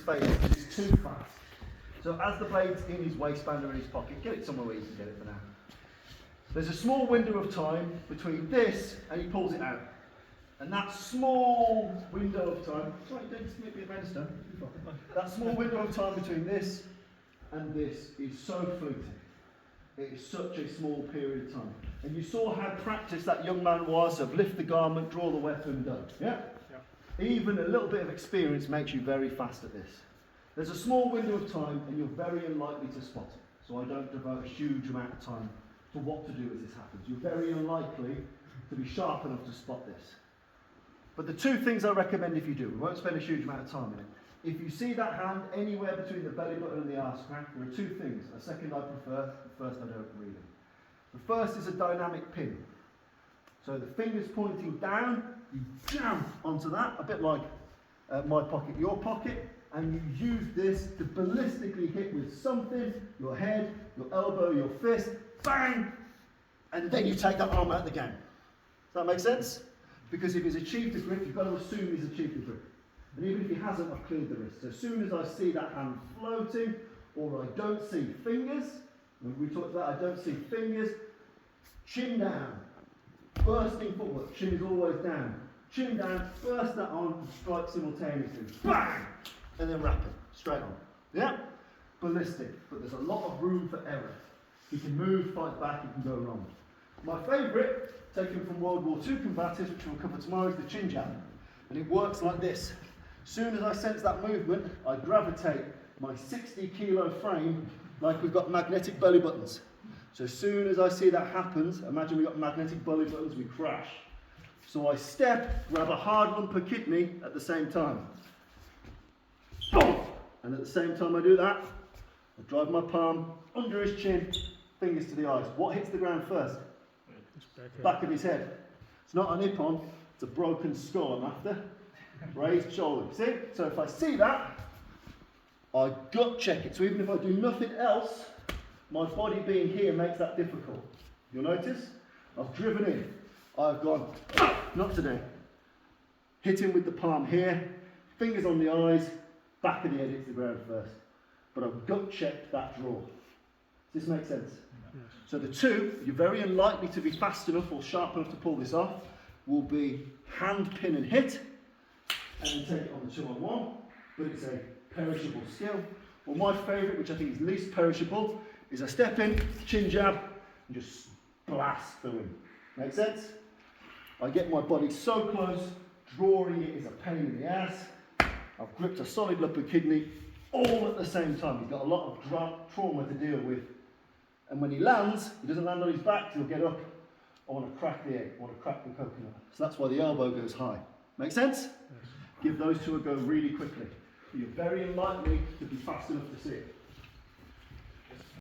fails because it's too fast. So as the blade's in his waistband or in his pocket, get it somewhere where you can get it for now. There's a small window of time between this and he pulls it out. And that small window of time, sorry, don't make me a redstone. That small window of time between this and this is so fleeting. It is such a small period of time. And you saw how practiced that young man was of lift the garment, draw the weapon, done. Yeah? Yeah. Even a little bit of experience makes you very fast at this. There's a small window of time and you're very unlikely to spot it. So I don't devote a huge amount of time to what to do as this happens. You're very unlikely to be sharp enough to spot this. But the two things I recommend if you do, we won't spend a huge amount of time in it. If you see that hand anywhere between the belly button and the arse crack, there are two things. A second I prefer, the first I don't really. The first is a dynamic pin. So the finger's pointing down, you jam onto that, a bit like my pocket, your pocket, and you use this to ballistically hit with something, your head, your elbow, your fist, bang, and then you take that arm out of the game. Does that make sense? Because if he's achieved the grip, you've got to assume he's achieved the grip. And even if he hasn't, I've cleared the wrist. So as soon as I see that hand floating, or I don't see fingers, when we talked about I don't see fingers, chin down, bursting footwork, chin is always down. Chin down, burst that on, and strike simultaneously. Bang! And then wrap it, straight on. Yeah? Ballistic, but there's a lot of room for error. He can move, fight back, he can go wrong. My favourite, taken from World War II combatives, which we'll cover tomorrow, is the chin jab. And it works like this. As soon as I sense that movement, I gravitate my 60 kilo frame like we've got magnetic belly buttons. So as soon as I see that happens, imagine we've got magnetic belly buttons, we crash. So I step, grab a hard lump of kidney at the same time. Boom! And at the same time I do that, I drive my palm under his chin, fingers to the eyes. What hits the ground first? Back of his head. It's not an ippon, it's a broken skull I'm after. Raised shoulder. See? So if I see that, I gut check it. So even if I do nothing else, my body being here makes that difficult. You'll notice? I've driven in. I've gone, not today. Hit him with the palm here, fingers on the eyes, back of the head hits the ground first. But I've gut checked that draw. Does this make sense? Yes. So the two, you're very unlikely to be fast enough or sharp enough to pull this off, will be hand, pin and hit, and then take it on the 2-on-1, but it's a perishable skill. Well, my favourite, which I think is least perishable, is a step in, chin jab, and just blast through him. Make sense? I get my body so close, drawing it is a pain in the ass. I've gripped a solid lump of kidney all at the same time. He's got a lot of trauma to deal with. And when he lands, he doesn't land on his back, he'll get up. I want to crack the egg, I want to crack the coconut. So that's why the elbow goes high. Make sense? Yes. Give those two a go really quickly. You're very unlikely to be fast enough to see it.